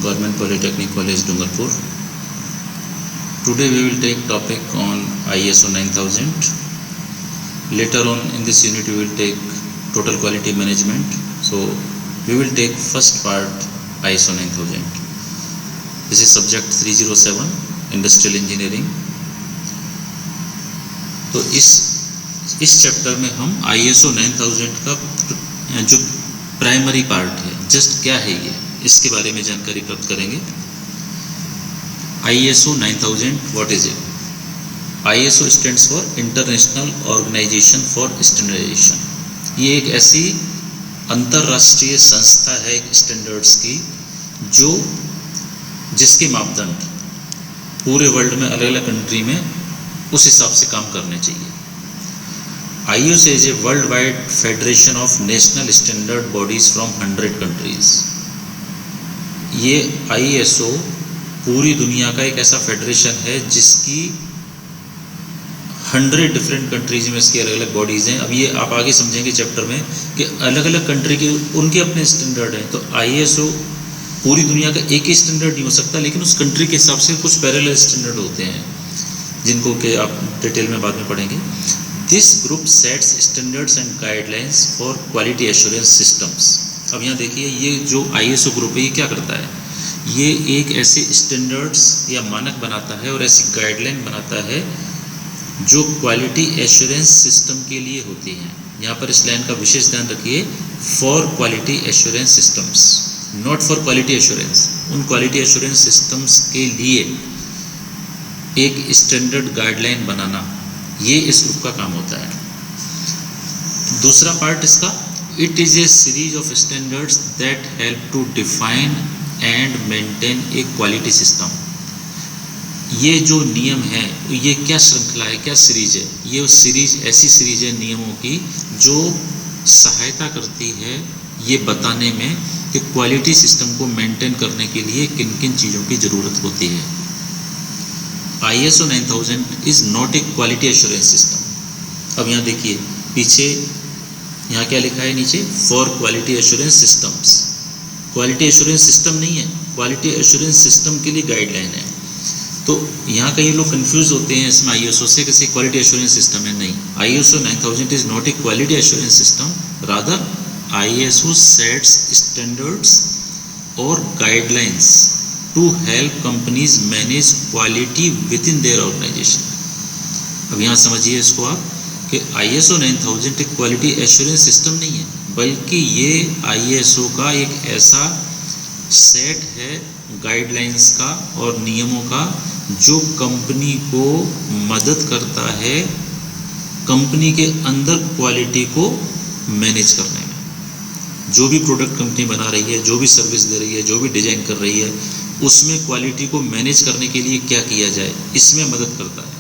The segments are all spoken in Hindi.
Government Polytechnic College, Dungarpur. Today we will take topic on ISO 9000. Later on in this unit we will take total quality management. So we will take first part ISO 9000. This is subject 307 Industrial Engineering. तो इस चैप्टर में हम ISO 9000 का जो प्राइमरी पार्ट है, जस्ट क्या है ये, इसके बारे में जानकारी प्राप्त करेंगे। ISO 9000 what is it? ISO stands for international organisation for standardisation. ये एक ऐसी अंतर्राष्ट्रीय संस्था है स्टैंडर्ड्स की जिसके मापदंड पूरे वर्ल्ड में अलग अलग कंट्री में उस हिसाब से काम करने चाहिए। ISO is a worldwide federation of national standard bodies from 100 countries. ये ISO पूरी दुनिया का एक ऐसा फेडरेशन है जिसकी 100 डिफरेंट कंट्रीज में इसकी अलग अलग बॉडीज़ हैं। अब ये आप आगे समझेंगे चैप्टर में कि अलग अलग कंट्री के उनके अपने स्टैंडर्ड हैं। तो ISO पूरी दुनिया का एक ही स्टैंडर्ड नहीं हो सकता, लेकिन उस कंट्री के हिसाब से कुछ पैरेलल स्टैंडर्ड होते हैं जिनको कि आप डिटेल में बाद में पढ़ेंगे। This group sets standards and guidelines for quality assurance systems. अब यहाँ देखिए, ये जो ISO ग्रुप है ये क्या करता है? ये एक ऐसे स्टैंडर्ड्स या मानक बनाता है और ऐसी गाइडलाइन बनाता है जो क्वालिटी एश्योरेंस सिस्टम के लिए होती हैं। यहाँ पर इस लाइन का विशेष ध्यान रखिए, for quality assurance systems, not for quality assurance. उन क्वालिटी एश्योरेंस सिस्टम्स के लिए एक स्टैंडर्ड गाइडलाइन बनाना, ये इस ग्रुप का काम होता है। दूसरा पार्ट इसका, it is a series of standards that help to define and maintain a quality system. ये जो नियम है, ये क्या श्रृंखला है, क्या सीरीज है? ये सीरीज ऐसी सीरीज है नियमों की जो सहायता करती है ये बताने में कि क्वालिटी सिस्टम को मेंटेन करने के लिए किन किन चीज़ों की ज़रूरत होती है। ISO 9000 is not a quality assurance system. अब यहाँ देखिए पीछे, यहाँ क्या लिखा है नीचे? For quality assurance systems. Quality assurance system नहीं है, क्वालिटी एश्योरेंस सिस्टम के लिए गाइडलाइन है। तो यहाँ कई लोग कंफ्यूज होते हैं इसमें ISO से, किसी क्वालिटी एश्योरेंस सिस्टम है। नहीं, ISO 9000 is not a quality assurance system, rather ISO sets standards और guidelines to help companies manage quality within their organisation. अब यहाँ समझिए इसको आप कि ISO 9000 एक क्वालिटी एश्योरेंस सिस्टम नहीं है, बल्कि ये ISO का एक ऐसा सेट है गाइडलाइंस का और नियमों का जो कंपनी को मदद करता है कंपनी के अंदर क्वालिटी को मैनेज करने में। जो भी प्रोडक्ट कंपनी बना रही है, जो भी सर्विस दे रही है, जो भी डिजाइन कर रही है, उसमें क्वालिटी को मैनेज करने के लिए क्या किया जाए, इसमें मदद करता है।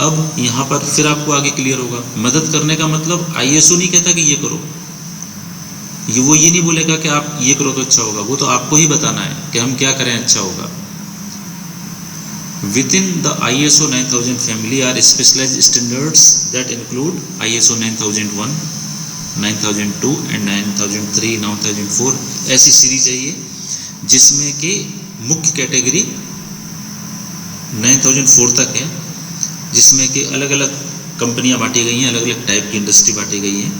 अब यहाँ पर फिर आपको आगे क्लियर होगा, मदद करने का मतलब ISO नहीं कहता कि ये करो, वो ये नहीं बोलेगा कि आप ये करो तो अच्छा होगा, वो तो आपको ही बताना है कि हम क्या करें अच्छा होगा। Within the ISO 9000 family are specialized standards that include ISO 9001, 9002 and 9003, 9004। ऐसी सीरीज है ये जिसमें कि मुख्य कैटेगरी 9004 तक है, जिसमें कि अलग अलग कंपनियां बांटी गई हैं, अलग अलग टाइप की इंडस्ट्री बांटी गई है।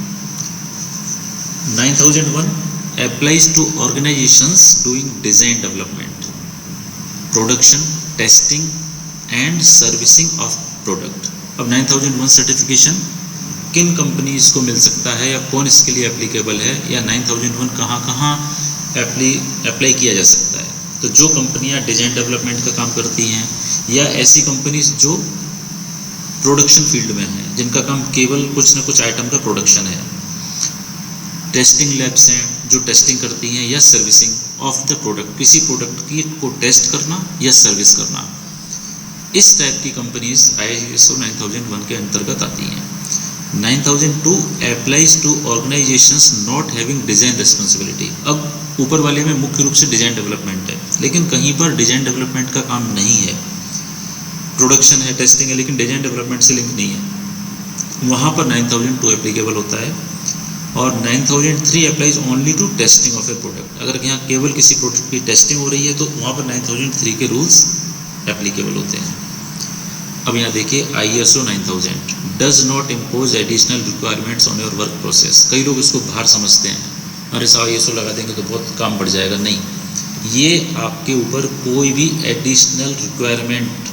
9001 applies to organizations doing design development, production, testing and servicing of product। अब 9001 सर्टिफिकेशन किन कंपनीज को मिल सकता है या कौन इसके लिए एप्लीकेबल है, या 9001 कहाँ कहाँ अप्लाई किया जा सकता है? तो जो कंपनियां डिज़ाइन डेवलपमेंट का काम करती हैं, या ऐसी कंपनीज जो प्रोडक्शन फील्ड में हैं, जिनका काम केवल कुछ ना कुछ आइटम का प्रोडक्शन है, टेस्टिंग लैब्स हैं जो टेस्टिंग करती हैं, या सर्विसिंग ऑफ द प्रोडक्ट, किसी प्रोडक्ट की को टेस्ट करना या सर्विस करना, इस टाइप की कंपनीज ISO 9001 के अंतर्गत आती हैं। 9002 applies to organizations not having design responsibility। अब ऊपर वाले में मुख्य रूप से डिज़ाइन डेवलपमेंट है, लेकिन कहीं पर डिज़ाइन डेवलपमेंट का काम नहीं है, प्रोडक्शन है, टेस्टिंग है, लेकिन डिज़ाइन डेवलपमेंट से लिंक नहीं है, वहाँ पर 9002 एप्लीकेबल होता है। और 9003 applies only to testing of a product. अगर यहाँ केवल किसी प्रोडक्ट की टेस्टिंग हो रही है तो वहाँ पर 9003 के रूल्स एप्लीकेबल होते हैं। अब यहाँ देखिए ISO 9000 does not impose additional requirements on your work process. कई लोग इसको बाहर समझते हैं, अरे साहब ISO लगा देंगे तो बहुत काम बढ़ जाएगा। नहीं, ये आपके ऊपर कोई भी एडिशनल रिक्वायरमेंट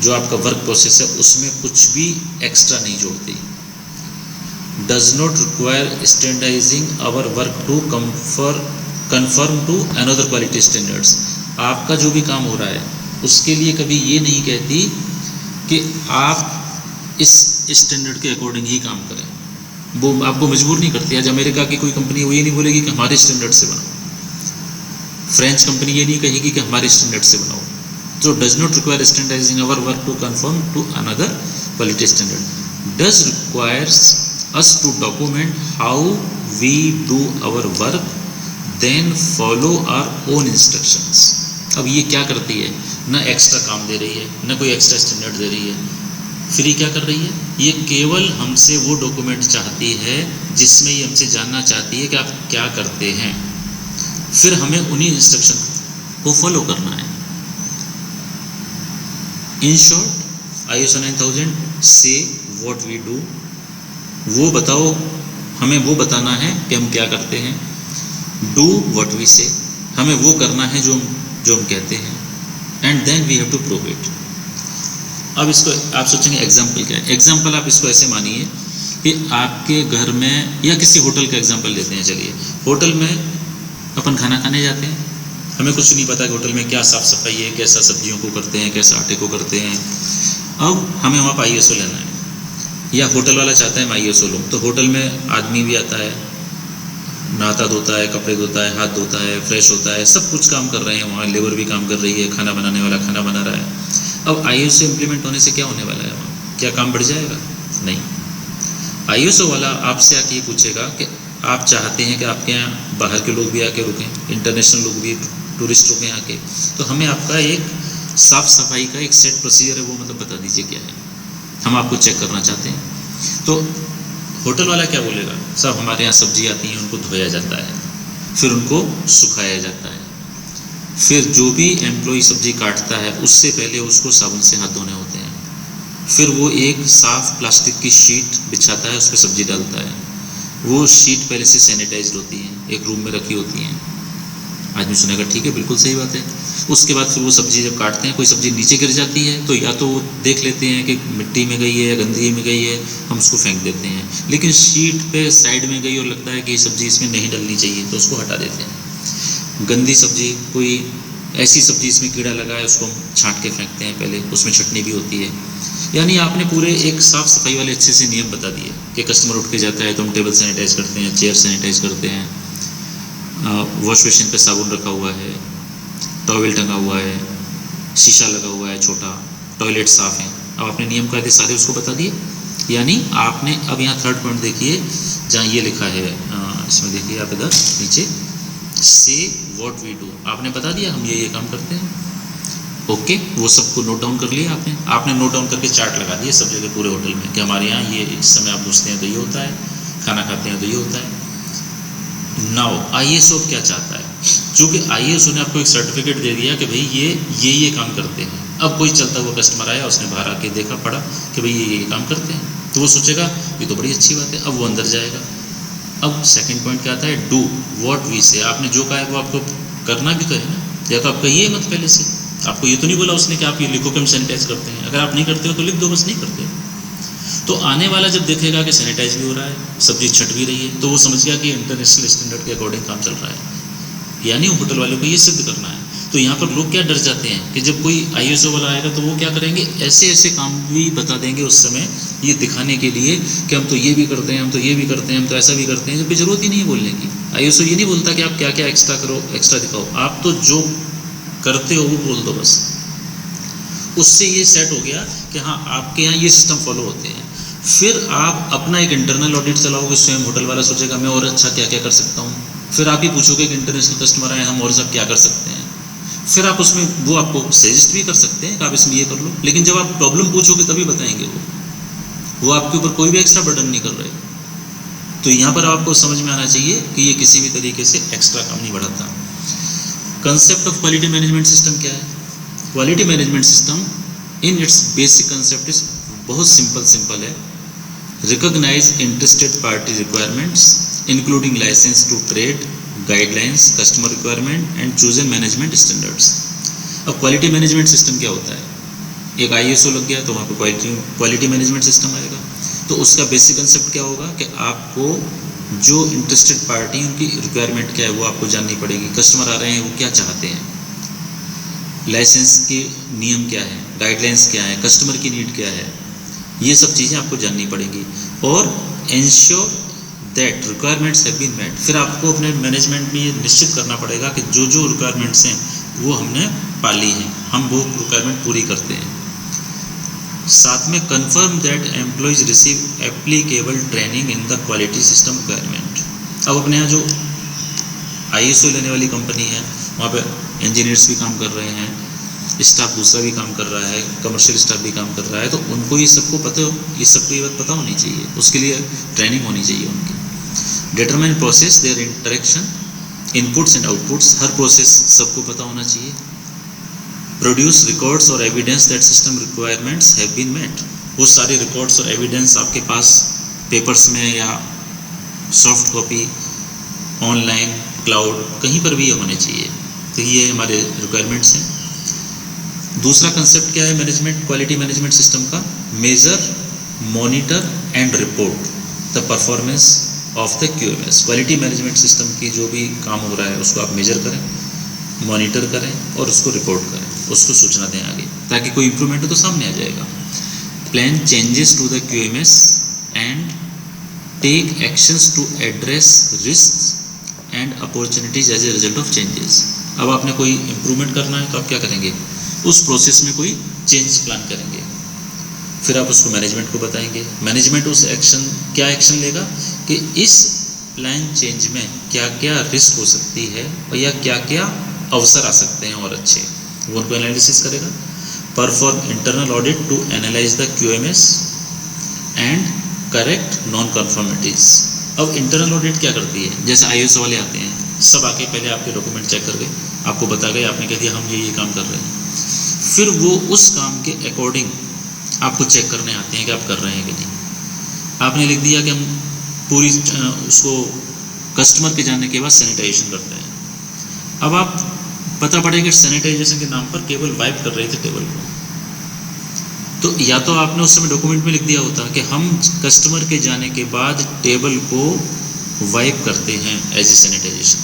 जो आपका वर्क प्रोसेस है उसमें कुछ भी एक्स्ट्रा नहीं जोड़ती। Does not require standardising our work to confirm to another quality standards. आपका जो भी काम हो रहा है उसके लिए कभी ये नहीं कहती कि आप इस स्टैंडर्ड के अकॉर्डिंग ही काम करें। वो आपको मजबूर नहीं करती। आज अमेरिका की कोई कंपनी वो ये नहीं बोलेगी कि हमारे स्टैंडर्ड से बनाओ, फ्रेंच कंपनी ये नहीं कहेगी कि हमारे स्टैंडर्ड से बनाओ। तो does not require standardising our work to confirm to another quality standard. Does requires us to document how we do our work then follow our own instructions। अब ये क्या करती है, ना एक्स्ट्रा काम दे रही है, ना कोई एक्स्ट्रा स्टैंडर्ड दे रही है, फिर ये क्या कर रही है, ये केवल हमसे वो डॉक्यूमेंट चाहती है जिसमें ये हमसे जानना चाहती है कि आप क्या करते हैं, फिर हमें उन्हीं इंस्ट्रक्शन को फॉलो करना है। इन शॉर्ट ISO 9000 से व्हाट वी डू, वो बताओ, हमें वो बताना है कि हम क्या करते हैं। डू व्हाट वी से, हमें वो करना है जो हम कहते हैं। And then we have to prove it. अब इसको आप सोचेंगे एग्जाम्पल क्या है। एग्जाम्पल आप इसको ऐसे मानिए कि आपके घर में, या किसी होटल का एग्जाम्पल लेते हैं। चलिए, होटल में अपन खाना खाने जाते हैं, हमें कुछ नहीं पता कि होटल में क्या साफ़ सफाई है, कैसा सब्जियों को करते हैं, कैसा आटे को करते हैं। अब हमें वहाँ पर ISO लेना है, या होटल वाला चाहता है मैं ISO लूँ। तो होटल में आदमी भी आता है, नहाता धोता है, कपड़े धोता है, हाथ धोता है, फ्रेश होता है, सब कुछ काम कर रहे हैं वहाँ। लेबर भी काम कर रही है, खाना बनाने वाला खाना बना रहा है। अब ISO इम्प्लीमेंट होने से क्या होने वाला है वहाँ, क्या काम बढ़ जाएगा? नहीं। ISO वाला आपसे आके ये पूछेगा कि आप चाहते हैं कि आपके यहाँ बाहर के लोग भी आके रुकें, इंटरनेशनल लोग भी, टूरिस्ट रुकें आके, तो हमें आपका एक साफ़ सफाई का एक सेट प्रोसीजर है, वो मतलब बता दीजिए क्या है, हम आपको चेक करना चाहते हैं। तो होटल वाला क्या बोलेगा, साहब हमारे यहाँ सब्जी आती है, उनको धोया जाता है, फिर उनको सुखाया जाता है, फिर जो भी एम्प्लॉय सब्जी काटता है उससे पहले उसको साबुन से हाथ धोने होते हैं, फिर वो एक साफ़ प्लास्टिक की शीट बिछाता है, उस पर सब्जी डालता है, वो शीट पहले से सैनिटाइज होती है, एक रूम में रखी होती हैं। आदमी सुनेगा ठीक है, बिल्कुल सही बात है। उसके बाद फिर वो सब्ज़ी जब काटते हैं, कोई सब्ज़ी नीचे गिर जाती है तो या तो वो देख लेते हैं कि मिट्टी में गई है, गंदगी में गई है, हम उसको फेंक देते हैं। लेकिन शीट पे साइड में गई और लगता है कि ये सब्ज़ी इसमें नहीं डलनी चाहिए तो उसको हटा देते हैं। गंदी सब्ज़ी, कोई ऐसी सब्ज़ी इसमें कीड़ा लगा है, उसको हम छाँट के फेंकते हैं, पहले उसमें छटनी भी होती है। यानी आपने पूरे एक साफ़ सफाई वाले अच्छे से नियम बता दिए कि कस्टमर उठ के जाता है तो हम टेबल सैनिटाइज करते हैं, चेयर सैनिटाइज करते हैं, वॉश बेसिन पे साबुन रखा हुआ है, टॉवेल टंगा हुआ है, शीशा लगा हुआ है छोटा, टॉयलेट साफ़ है। अब आपने नियम कायदे सारे उसको बता दिए। यानी आपने अब यहाँ थर्ड पॉइंट देखिए, जहाँ ये लिखा है, इसमें देखिए आप इधर नीचे, से व्हाट वी डू, आपने बता दिया हम ये काम करते हैं। ओके, वो सबको नोट डाउन कर लिया आपने नोट डाउन करके चार्ट लगा दिए सब जगह पूरे होटल में कि हमारे यहाँ ये इस समय आप घुसते हैं तो ये होता है, खाना खाते हैं तो ये होता है। नाउ ISO क्या चाहता है, चूँकि ISO ने आपको एक सर्टिफिकेट दे दिया कि भाई ये काम करते हैं। अब कोई चलता हुआ कस्टमर आया, उसने बाहर आके देखा पड़ा कि भाई ये काम करते हैं, तो वो सोचेगा ये तो बड़ी अच्छी बात है, अब वो अंदर जाएगा। अब सेकंड पॉइंट क्या आता है, डू व्हाट वी से, आपने जो कहा है वो आपको करना भी तो है ना, या तो आप कहिए मत पहले से। आपको ये तो नहीं बोला उसने कि आप ये लिखो कि हम सैनिटाइज करते हैं, अगर आप नहीं करते हो तो लिख दो, बस नहीं करते। तो आने वाला जब देखेगा कि सैनिटाइज भी हो रहा है, सब्जी छट भी रही है, तो वो समझ गया कि इंटरनेशनल स्टैंडर्ड के अकॉर्डिंग काम चल रहा है। यानी होटल वालों को ये सिद्ध करना है। तो यहाँ पर लोग क्या डर जाते हैं कि जब कोई ISO वाला आएगा तो वो क्या करेंगे, ऐसे ऐसे काम भी बता देंगे उस समय, ये दिखाने के लिए कि हम तो ये भी करते हैं, हम तो ये भी करते हैं, हम तो ऐसा भी करते हैं, जब जरूरत ही नहीं है बोलने की। ISO ये नहीं बोलता कि आप क्या क्या एक्स्ट्रा करो, एक्स्ट्रा दिखाओ, आप तो जो करते हो वो बोल दो बस। उससे ये सेट हो गया कि हाँ आपके यहाँ ये सिस्टम फॉलो होते हैं। फिर आप अपना एक इंटरनल ऑडिट चलाओगे, स्वयं होटल वाला सोचेगा मैं और अच्छा क्या क्या कर सकता हूँ। फिर आप ही पूछोगे कि इंटरनेशनल कस्टमर आए, हम और सब क्या कर सकते हैं। फिर आप उसमें वो आपको सजेस्ट भी कर सकते हैं कि आप इसमें ये कर लो, लेकिन जब आप प्रॉब्लम पूछोगे तभी बताएंगे वो आपके ऊपर कोई भी एक्स्ट्रा बर्डन नहीं कर रहे। तो यहाँ पर आपको समझ में आना चाहिए कि ये किसी भी तरीके से एक्स्ट्रा काम नहीं बढ़ाता। Concept of quality management system क्या है? Quality management system in its basic concept is बहुत सिंपल है। Recognise interested party requirements including licence to trade, guidelines, customer requirement and chosen management standards. अब क्वालिटी मैनेजमेंट सिस्टम क्या होता है? एक ISO लग गया तो वहाँ पे क्वालिटी मैनेजमेंट सिस्टम आएगा। तो उसका बेसिक कंसेप्ट क्या होगा कि आपको जो इंटरेस्टेड पार्टी उनकी रिक्वायरमेंट क्या है वो आपको जाननी पड़ेगी। कस्टमर आ रहे हैं वो क्या चाहते हैं, लाइसेंस के नियम क्या है, गाइडलाइंस क्या है, कस्टमर की नीड क्या है, ये सब चीज़ें आपको जाननी पड़ेंगी। और ensure that requirements have been met. फिर आपको अपने मैनेजमेंट में ये निश्चित करना पड़ेगा कि जो जो रिक्वायरमेंट्स हैं वो हमने पाली हैं, हम वो रिक्वायरमेंट पूरी करते हैं। साथ में confirm that employees receive applicable training in the quality system requirement. अब अपने यहाँ जो ISO लेने वाली कंपनी है वहाँ पे इंजीनियर्स भी काम कर रहे हैं, स्टाफ दूसरा भी काम कर रहा है, कमर्शियल स्टाफ भी काम कर रहा है, तो उनको ये सबको ये बात पता होनी चाहिए, उसके लिए ट्रेनिंग होनी चाहिए उनकी। Determine process their interaction inputs and outputs, हर प्रोसेस सबको पता होना चाहिए। प्रोड्यूस रिकॉर्ड्स और evidence that system requirements have been met. वो सारे रिकॉर्ड्स और एविडेंस आपके पास पेपर्स में या सॉफ्ट कॉपी, ऑनलाइन, क्लाउड, कहीं पर भी ये होने चाहिए। तो ये हमारे रिक्वायरमेंट्स हैं। दूसरा कंसेप्ट क्या है मैनेजमेंट क्वालिटी मैनेजमेंट सिस्टम का? Measure, monitor and report the performance of the QMS। Quality management system की जो भी काम हो रहा है उसको आप मेजर करें, मॉनिटर करें और उसको रिपोर्ट करें, उसको सूचना दें आगे, ताकि कोई इंप्रूवमेंट हो तो सामने आ जाएगा। Plan changes to the QMS and take actions to address risk and opportunities as a result of changes. अब आपने कोई इंप्रूवमेंट करना है तो आप क्या करेंगे? उस प्रोसेस में कोई चेंज प्लान करेंगे, फिर आप उसको मैनेजमेंट को बताएंगे। मैनेजमेंट उस क्या एक्शन लेगा कि इस प्लान चेंज में क्या क्या रिस्क हो सकती है और या क्या क्या अवसर आ सकते हैं और अच्छे, वो उनको एनालिसिस करेगा। Perform internal audit to analyse the QMS and correct non conformities. अब इंटरनल ऑडिट क्या करती है? जैसे ISO वाले आते हैं, सब आके पहले आपके डॉक्यूमेंट चेक कर गए, आपको बता गए, आपने कह दिया हम ये काम कर रहे हैं, फिर वो उस काम के अकॉर्डिंग आपको चेक करने आते हैं कि आप कर रहे हैं कि नहीं। आपने लिख दिया कि हम पूरी उसको कस्टमर के जाने के बाद सैनिटाइजेशन करते हैं। अब आप पता पड़ेगा सैनिटाइजेशन के नाम पर केवल वाइप कर रहे थे टेबल को, तो या तो आपने उस समय डॉक्यूमेंट में लिख दिया होता कि हम कस्टमर के जाने के बाद टेबल को वाइप करते हैं एज ए सैनिटाइजेशन,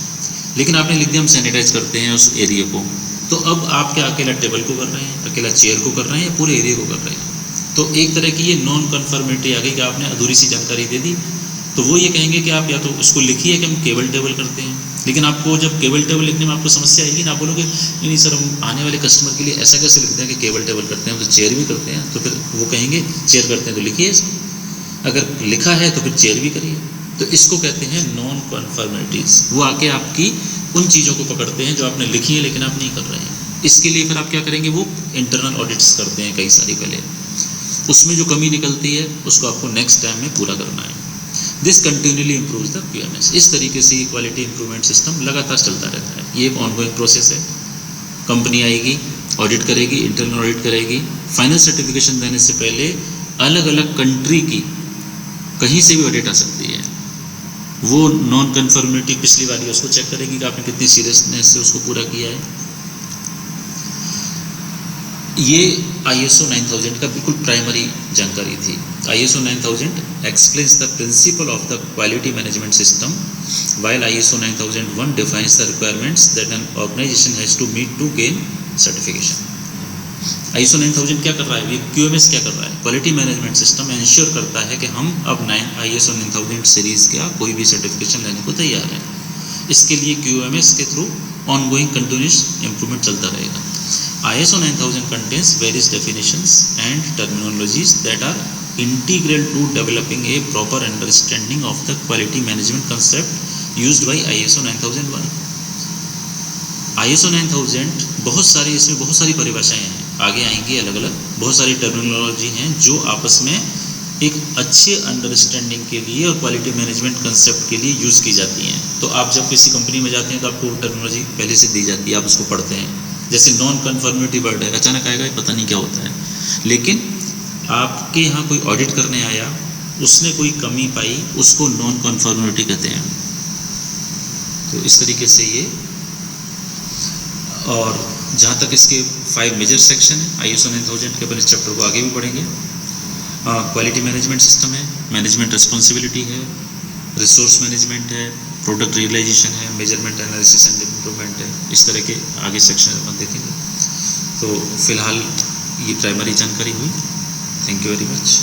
लेकिन आपने लिख दिया हम सैनिटाइज करते हैं उस एरिया को। तो अब आप क्या अकेला टेबल को कर रहे हैं, अकेला चेयर को कर रहे हैं या पूरे एरिया को कर रहे हैं? तो एक तरह की ये नॉन कन्फर्मिटी आ गई कि आपने अधूरी सी जानकारी दे दी। तो वो ये कहेंगे कि आप या तो उसको लिखिए कि हम केबल टेबल करते हैं, लेकिन आपको जब केबल टेबल लिखने में आपको समस्या आएगी ना, आप बोलोगे नहीं सर हम आने वाले कस्टमर के लिए ऐसा कैसे लिखते हैं कि केबल टेबल करते हैं, तो चेयर भी करते हैं। तो फिर वो कहेंगे चेयर करते हैं तो लिखिए इसको, अगर लिखा है तो फिर चेयर भी करिए। तो इसको कहते हैं नॉन कन्फर्मिटीज़। वो आके आपकी उन चीज़ों को पकड़ते हैं जो आपने लिखी है लेकिन आप नहीं कर रहे हैं। इसके लिए फिर आप क्या करेंगे? वो इंटरनल ऑडिट्स करते हैं कई सारी पहले, उसमें जो कमी निकलती है उसको आपको नेक्स्ट टाइम में पूरा करना है। This continually improves the QMS। इस तरीके से ये क्वालिटी इंप्रूवमेंट सिस्टम लगातार चलता रहता है। ये एक ऑनगोइंग प्रोसेस है। कंपनी आएगी, ऑडिट करेगी, इंटरनल ऑडिट करेगी, फाइनल सर्टिफिकेशन देने से पहले अलग अलग कंट्री की कहीं से भी ऑडिट आ सकती है। वो नॉन कन्फर्मिटी पिछली वाली उसको चेक करेगी कि आपने कितनी सीरियसनेस से उसको पूरा किया है। ये ISO 9000 का बिल्कुल प्राइमरी जानकारी थी। ISO 9000 explains the principle of the quality management system, while ISO 9001 defines the requirements that an organization has to meet to gain certification. ISO 9000 क्या कर रहा है? ये QMS क्या कर रहा है? क्वालिटी मैनेजमेंट सिस्टम इंश्योर करता है कि हम अब ISO 9000 सीरीज़ का कोई भी सर्टिफिकेशन लेने को तैयार हैं। इसके लिए QMS के थ्रू ऑनगोइंग कंटिन्यूस इम्प्रूवमेंट चलता रहेगा। ISO 9000 contains various definitions and terminologies that are integral to developing a proper understanding of the quality management concept used by ISO 9001. ISO 9000 इसमें बहुत सारी परिभाषाएं हैं, आगे आएंगी अलग अलग, बहुत सारी टर्मिनोलॉजी हैं जो आपस में एक अच्छे अंडरस्टैंडिंग के लिए और क्वालिटी मैनेजमेंट कंसेप्ट के लिए यूज़ की जाती हैं। तो आप जब किसी कंपनी में जाते हैं तो आपको टर्मिनोलॉजी पहले से दी जाती है, आप उसको पढ़ते हैं। जैसे नॉन कन्फर्मिटी वर्ड है, अचानक आएगा पता नहीं क्या होता है, लेकिन आपके यहाँ कोई ऑडिट करने आया, उसने कोई कमी पाई, उसको नॉन कन्फर्मिटी कहते हैं। तो इस तरीके से ये, और जहाँ तक इसके 5 मेजर सेक्शन है ISO 9000 के, अपन इस चैप्टर को आगे भी पढ़ेंगे। क्वालिटी मैनेजमेंट सिस्टम है, मैनेजमेंट रिस्पॉन्सिबिलिटी है, रिसोर्स मैनेजमेंट है, प्रोडक्ट रियलाइजेशन है, मेजरमेंट एनालिसिस एंड इम्प्रूवमेंट है। इस तरह के आगे सेक्शन अपन देखेंगे। तो फिलहाल ये प्राइमरी जानकारी हुई। Thank you very much.